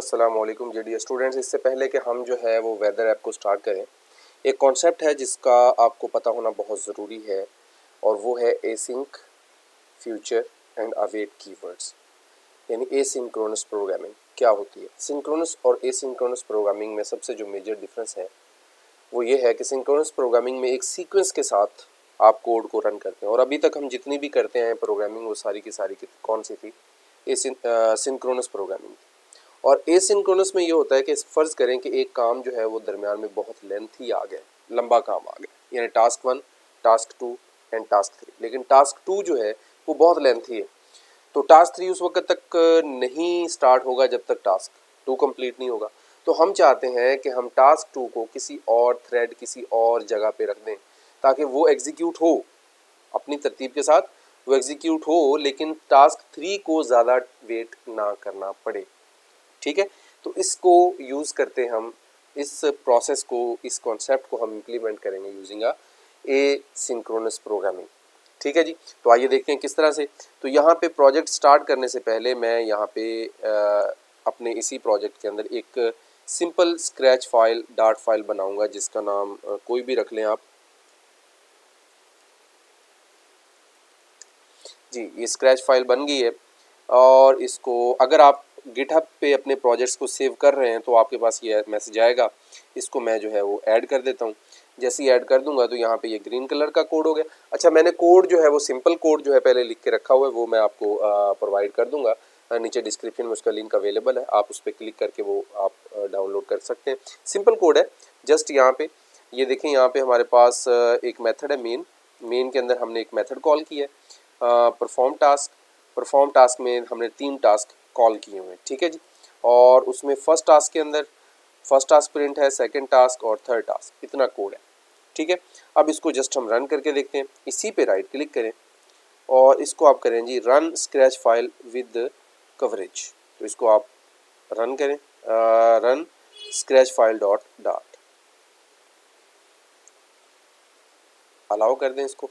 अस्सलाम वालेकुम जी dear students. इससे पहले कि हम जो है वो वेदर ऐप को स्टार्ट करें, एक कॉन्सेप्ट है जिसका आपको पता होना बहुत ज़रूरी है और वो है async, future and await keywords, यानी एसिंक्रोनस प्रोग्रामिंग क्या होती है। सिंक्रोनस और एसिंक्रोनस प्रोग्रामिंग में सबसे जो मेजर डिफरेंस है वो ये है कि सिंक्रोनस प्रोग्रामिंग में एक सीक्वेंस के साथ आप कोड को रन करते हैं, और अभी तक हम जितनी भी करते हैं प्रोग्रामिंग वो सारी की सारी कौन सी थी, सिंक्रोनस प्रोग्रामिंग। और एसिंक्रोनस में ये होता है कि फ़र्ज़ करें कि एक काम जो है वो दरमियान में बहुत लेंथी आ गया, लंबा काम आ गया, यानी टास्क 1, टास्क 2 एंड टास्क 3, लेकिन टास्क 2 जो है वो बहुत लेंथी है, तो टास्क 3 उस वक्त तक नहीं स्टार्ट होगा जब तक टास्क 2 कंप्लीट नहीं होगा। तो हम चाहते हैं कि हम टास्क 2 को किसी और थ्रेड, किसी और जगह पे रख दें ताकि वो एग्जीक्यूट हो अपनी तरतीब के साथ, वो एग्जीक्यूट हो, लेकिन टास्क 3 को ज़्यादा वेट ना करना पड़े। ठीक है, तो इसको यूज़ करते हम, इस प्रोसेस को, इस कॉन्सेप्ट को हम इम्प्लीमेंट करेंगे यूजिंग ए सिंक्रोनस प्रोग्रामिंग। ठीक है जी, तो आइए देखते हैं किस तरह से। तो यहाँ पे प्रोजेक्ट स्टार्ट करने से पहले मैं यहाँ पे अपने इसी प्रोजेक्ट के अंदर एक simple scratch file, dart file बनाऊंगा जिसका नाम कोई भी रख लें आप जी। ये स्क्रैच फाइल बन गई है, और इसको अगर आप गिटहब पे अपने प्रोजेक्ट्स को सेव कर रहे हैं तो आपके पास ये मैसेज आएगा। इसको मैं जो है वो ऐड कर देता हूँ। जैसे ही ऐड कर दूंगा तो यहाँ पे ये ग्रीन कलर का कोड हो गया। अच्छा, मैंने कोड जो है वो सिंपल कोड जो है पहले लिख के रखा हुआ है, वो मैं आपको प्रोवाइड कर दूंगा। नीचे डिस्क्रिप्शन में उसका लिंक अवेलेबल है, आप उस पर क्लिक करके वो आप डाउनलोड कर सकते हैं। सिंपल कोड है। जस्ट यहाँ पे ये देखें, यहाँ पे हमारे पास एक मेथड है मेन के अंदर हमने एक मेथड कॉल की है परफॉर्म टास्क में हमने 3 टास्क कॉल किए हुए हैं। ठीक है जी, और उसमें फर्स्ट टास्क के अंदर फर्स्ट टास्क प्रिंट है, सेकंड टास्क और थर्ड टास्क, इतना कोड है। ठीक है, अब इसको जस्ट हम रन करके देखते हैं। इसी पे राइट क्लिक करें और इसको आप करें जी run scratch file with coverage. तो इसको आप रन करें, run scratch file dot dot, allow कर दें इसको।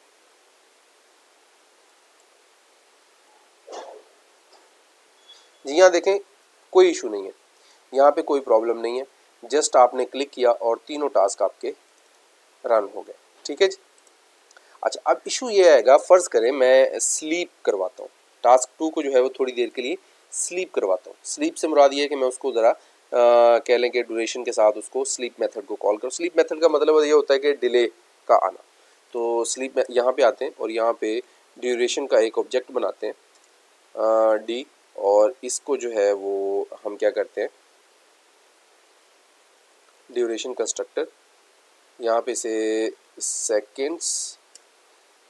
जी यहाँ देखें, कोई इशू नहीं है, यहाँ पे कोई प्रॉब्लम नहीं है। जस्ट आपने क्लिक किया और तीनों टास्क आपके रन हो गए। ठीक है जी। अच्छा, अब इशू ये आएगा, फ़र्ज़ करें मैं स्लीप करवाता हूँ टास्क 2 को, जो है वो थोड़ी देर के लिए स्लीप करवाता हूँ। स्लीप से मुराद ये है कि मैं उसको ज़रा कह लें कि ड्यूरेशन के साथ उसको स्लीप मेथड को कॉल करूँ। स्लीप मेथड का मतलब ये होता है कि डिले का आना। तो स्लीप यहाँ पे आते हैं और यहाँ पे ड्यूरेशन का एक ऑब्जेक्ट बनाते हैं डी, और इसको जो है वो हम क्या करते हैं, ड्यूरेशन कंस्ट्रक्टर यहाँ पे से सेकेंड्स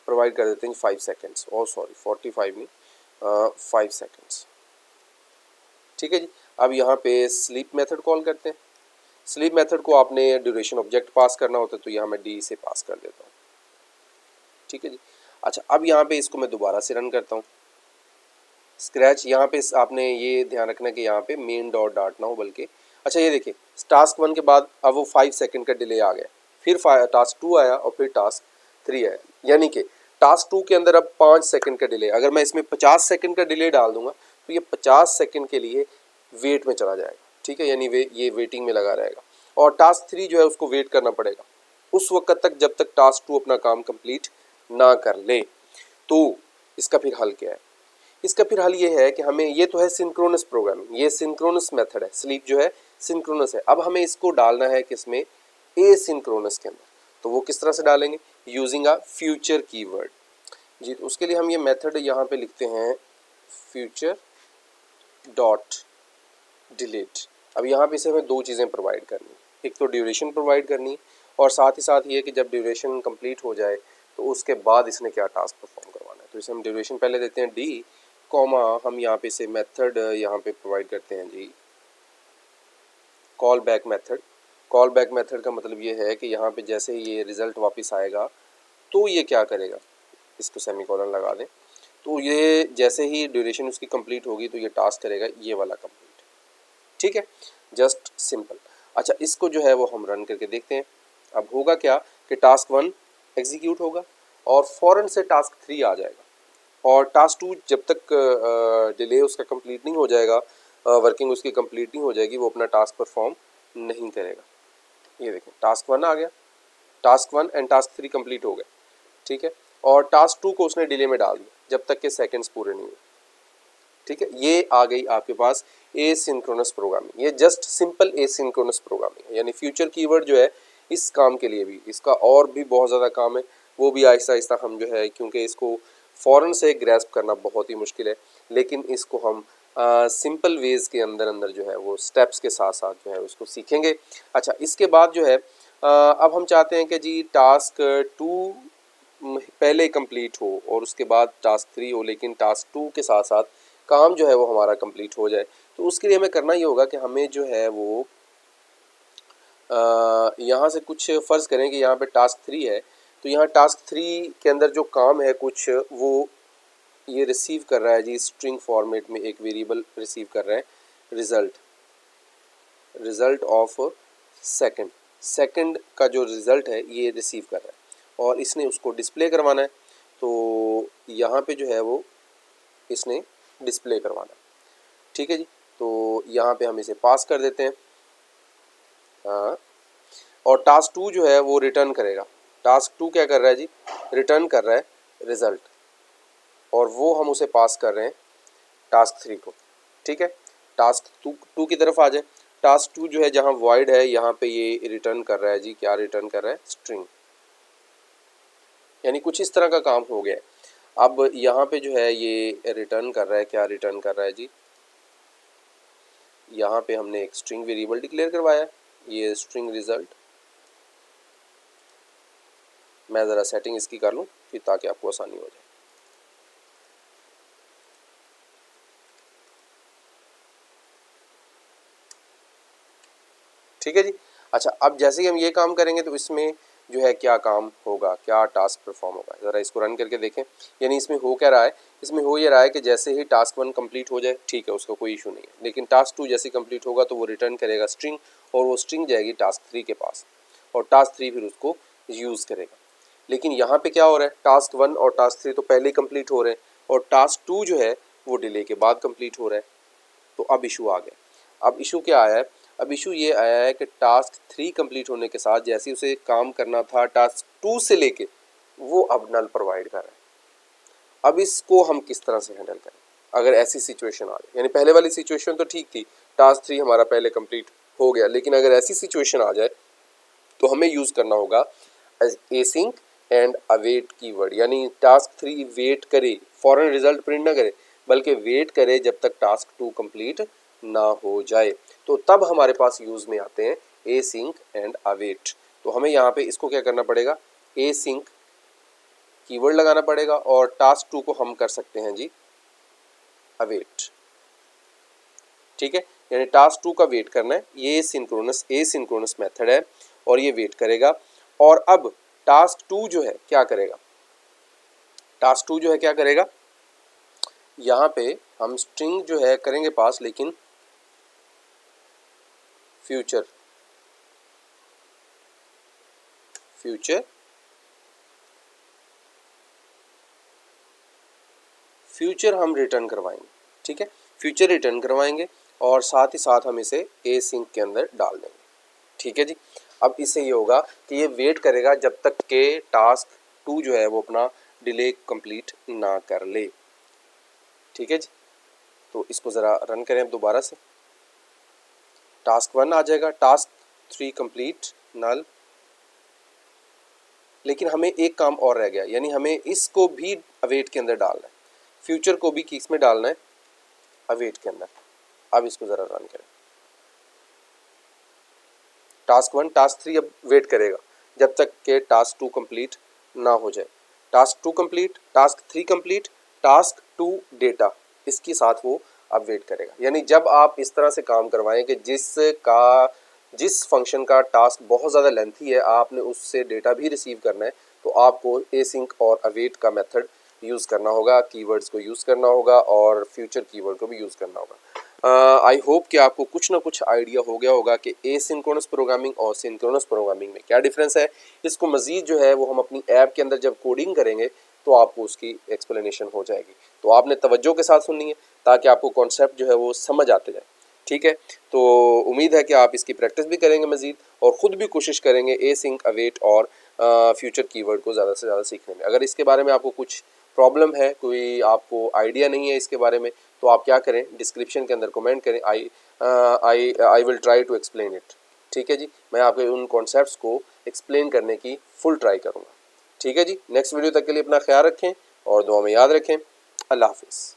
प्रोवाइड कर देते हैं 5 सेकेंड्स, और सॉरी 45 नहीं, 5 सेकेंड्स। ठीक है जी, अब यहाँ पे स्लीप मेथड कॉल करते हैं। स्लीप मेथड को आपने ड्यूरेशन ऑब्जेक्ट पास करना होता है, तो यहाँ मैं डी से पास कर देता हूँ। ठीक है जी। अच्छा, अब यहाँ पे इसको मैं दोबारा से रन करता हूँ स्क्रैच। यहाँ पे आपने ये ध्यान रखना कि यहाँ पे मेन डॉट डाट ना हो, बल्कि अच्छा ये देखिए, टास्क 1 के बाद अब वो 5 सेकंड का डिले आ गया, फिर टास्क 2 आया और फिर टास्क 3 आया, यानी कि टास्क 2 के अंदर अब 5 सेकंड का डिले। अगर मैं इसमें 50 सेकंड का डिले डाल दूंगा तो ये 50 सेकंड के लिए वेट में चला जाएगा। ठीक है, यानी ये वेटिंग में लगा रहेगा, और टास्क 3 जो है उसको वेट करना पड़ेगा उस वक्त तक जब तक टास्क 2 अपना काम कंप्लीट ना कर ले। तो इसका फिर हल क्या है? इसका फिर हल ये है कि हमें, ये तो है सिंक्रोनस प्रोग्रामिंग, ये सिंक्रोनस मेथड है, स्लीप जो है सिंक्रोनस है। अब हमें इसको डालना है किसमें, एसिंक्रोनस के अंदर। तो वो किस तरह से डालेंगे, यूजिंग अ फ्यूचर कीवर्ड जी। तो उसके लिए हम ये मेथड यहाँ पे लिखते हैं फ्यूचर डॉट डिलीट। अब यहाँ पे से हमें 2 चीज़ें प्रोवाइड करनी, एक तो ड्यूरेशन प्रोवाइड करनी, और साथ ही साथ ये कि जब ड्यूरेशन कंप्लीट हो जाए तो उसके बाद इसने क्या टास्क परफॉर्म करवाना है। तो इसे हम ड्यूरेशन पहले देते हैं डी, कॉमा हम यहाँ पे से मेथड यहाँ पे प्रोवाइड करते हैं जी call back method. Call back method का मतलब ये है कि यहाँ पे जैसे ही ये रिज़ल्ट वापस आएगा तो ये क्या करेगा, इसको सेमीकोलन लगा दें, तो ये जैसे ही ड्यूरेशन उसकी कंप्लीट होगी तो ये टास्क करेगा ये वाला कंप्लीट। ठीक है, जस्ट सिंपल। अच्छा, इसको जो है वो हम रन करके देखते हैं। अब होगा क्या कि टास्क 1 एग्जीक्यूट होगा और फ़ौरन से टास्क 3 आ जाएगा, और टास्क 2 जब तक डिले उसका कंप्लीट नहीं हो जाएगा वर्किंग उसकी कंप्लीट नहीं हो जाएगी, वो अपना टास्क परफॉर्म नहीं करेगा। ये देखें टास्क 1 आ गया, टास्क 1 एंड टास्क 3 कंप्लीट हो गए, ठीक है, और टास्क 2 को उसने डिले में डाल दिया जब तक के सेकंड्स पूरे नहीं हुए, ठीक है। ये आ गई आपके पास एसिंक्रोनस प्रोग्रामिंग। ये जस्ट सिंपल एसिंक्रोनस प्रोग्रामिंग है, यानी फ्यूचर कीवर्ड जो है इस काम के लिए भी, इसका और भी बहुत ज़्यादा काम है, वो भी आहिस्ता आहिस्ता हम जो है, क्योंकि इसको फ़ौरन से ग्रैस्प करना बहुत ही मुश्किल है, लेकिन इसको हम सिंपल वेज के अंदर अंदर जो है वो स्टेप्स के साथ साथ जो है उसको सीखेंगे। अच्छा, इसके बाद जो है अब हम चाहते हैं कि जी टास्क 2 पहले कंप्लीट हो और उसके बाद टास्क 3 हो, लेकिन टास्क 2 के साथ साथ काम जो है वो हमारा कंप्लीट हो जाए। तो उसके लिए हमें करना ये होगा कि हमें जो है वो यहाँ से कुछ फ़र्ज़ करें कि यहाँ पे टास्क 3 है, तो यहाँ टास्क 3 के अंदर जो काम है कुछ वो ये रिसीव कर रहा है जी, स्ट्रिंग फॉर्मेट में एक वेरिएबल रिसीव कर रहा है, रिज़ल्ट ऑफ सेकंड का जो रिज़ल्ट है ये रिसीव कर रहा है और इसने उसको डिस्प्ले करवाना है। तो यहाँ पे जो है वो इसने डिस्प्ले करवाना है, ठीक है जी। तो यहाँ पे हम इसे पास कर देते हैं, हाँ, और टास्क 2 जो है वो रिटर्न करेगा। टास्क 2 क्या कर रहा है जी, रिटर्न कर रहा है रिज़ल्ट, और वो हम उसे पास कर रहे हैं टास्क 3 को, ठीक है। टास्क 2 की तरफ आ जाए। टास्क 2 जो है जहाँ वॉइड है यहाँ पे ये रिटर्न कर रहा है जी, क्या रिटर्न कर रहा है, स्ट्रिंग, यानी कुछ इस तरह का काम हो गया है। अब यहाँ पे जो है ये रिटर्न कर रहा है, क्या रिटर्न कर रहा है जी, यहाँ पे हमने एक स्ट्रिंग वेरिएबल डिक्लेयर करवाया है, ये स्ट्रिंग रिजल्ट। मैं ज़रा सेटिंग इसकी कर लूँ फिर ताकि आपको आसानी हो जाए। ठीक है जी। अच्छा, अब जैसे ही हम ये काम करेंगे तो इसमें जो है क्या काम होगा, क्या टास्क परफॉर्म होगा, ज़रा इसको रन करके देखें। यानी इसमें हो क्या रहा है, इसमें हो ये रहा है कि जैसे ही टास्क 1 कंप्लीट हो जाए, ठीक है, उसका कोई इशू नहीं है, लेकिन टास्क 2 जैसे कंप्लीट होगा तो वो रिटर्न करेगा स्ट्रिंग, और वो स्ट्रिंग जाएगी टास्क 3 के पास, और टास्क 3 फिर उसको यूज़ करेगा। लेकिन यहाँ पे क्या हो रहा है, टास्क 1 और टास्क 3 तो पहले ही कंप्लीट हो रहे हैं, और टास्क 2 जो है वो डिले के बाद कंप्लीट हो रहा है। तो अब इशू आ गया। अब इशू क्या आया है, अब इशू ये आया है कि टास्क 3 कंप्लीट होने के साथ जैसे उसे काम करना था टास्क 2 से लेके, वो अब नल प्रोवाइड कर रहा है। अब इसको हम किस तरह से हैंडल करें अगर ऐसी सिचुएशन आ जाए, यानी पहले वाली सिचुएशन तो ठीक थी, टास्क 3 हमारा पहले कंप्लीट हो गया, लेकिन अगर ऐसी सिचुएशन आ जाए तो हमें यूज़ करना होगा एसिंक एंड अवेट कीवर्ड, यानी टास्क 3 वेट करे, फॉरन रिजल्ट प्रिंट ना करे, बल्कि वेट करे जब तक टास्क 2 कंप्लीट ना हो जाए। तो तब हमारे पास यूज़ में आते हैं एसिंक एंड अवेट। तो हमें यहाँ पे इसको क्या करना पड़ेगा, एसिंक कीवर्ड लगाना पड़ेगा, और टास्क 2 को हम कर सकते हैं जी अवेट, ठीक है। यानी टास्क 2 का वेट करना है, ये एसिंक्रोनस मेथड है और ये वेट करेगा। और अब टास्क 2 जो है क्या करेगा, टास्क 2 जो है क्या करेगा, यहाँ पे हम स्ट्रिंग जो है करेंगे पास, लेकिन फ्यूचर हम रिटर्न करवाएंगे, ठीक है, फ्यूचर रिटर्न करवाएंगे, और साथ ही साथ हम इसे एसिंक के अंदर डाल देंगे, ठीक है जी। अब इससे ये होगा कि ये वेट करेगा जब तक के टास्क 2 जो है वो अपना डिले कंप्लीट ना कर ले, ठीक है जी। तो इसको ज़रा रन करें अब दोबारा से, टास्क 1 आ जाएगा, टास्क 3 कंप्लीट नल, लेकिन हमें एक काम और रह गया, यानी हमें इसको भी अवेट के अंदर डालना है, फ्यूचर को भी किस में डालना है, अवेट के अंदर। अब इसको ज़रा रन करें, टास्क 1 टास्क 3 अब वेट करेगा जब तक के टास्क 2 कंप्लीट ना हो जाए, task 2 complete, task 3 complete, task 2 data, इसके साथ वो अब वेट करेगा। यानी जब आप इस तरह से काम करवाएं कि जिस फंक्शन का टास्क बहुत ज़्यादा लेंथी है, आपने उससे डेटा भी रिसीव करना है, तो आपको एसिंक और अवेट का मेथड यूज़ करना होगा, कीवर्ड्स को यूज़ करना होगा और फ्यूचर कीवर्ड को भी यूज़ करना होगा। आई होप कि आपको कुछ ना कुछ आइडिया हो गया होगा कि एसिंक्रोनस प्रोग्रामिंग और सिंक्रोनस प्रोग्रामिंग में क्या डिफरेंस है। इसको मज़ीद जो है वो हम अपनी ऐप के अंदर जब कोडिंग करेंगे तो आपको उसकी एक्सप्लेनेशन हो जाएगी। तो आपने तवज्जो के साथ सुननी है ताकि आपको कॉन्सेप्ट जो है वो समझ आते जाए। ठीक है, तो उम्मीद है कि आप इसकी प्रैक्टिस भी करेंगे मज़ीद और ख़ुद भी कोशिश करेंगे एसिंक, अवेट और फ्यूचर कीवर्ड को ज़्यादा से ज़्यादा सीखने में। अगर इसके बारे में आपको कुछ प्रॉब्लम है, कोई आपको आइडिया नहीं है इसके बारे में, तो आप क्या करें, डिस्क्रिप्शन के अंदर कमेंट करें, I will try to explain it. ठीक है जी, मैं आपके उन कॉन्सेप्ट्स को एक्सप्लेन करने की फुल ट्राई करूँगा। ठीक है जी, नेक्स्ट वीडियो तक के लिए अपना ख्याल रखें और दुआ में याद रखें। अल्लाह हाफिज़।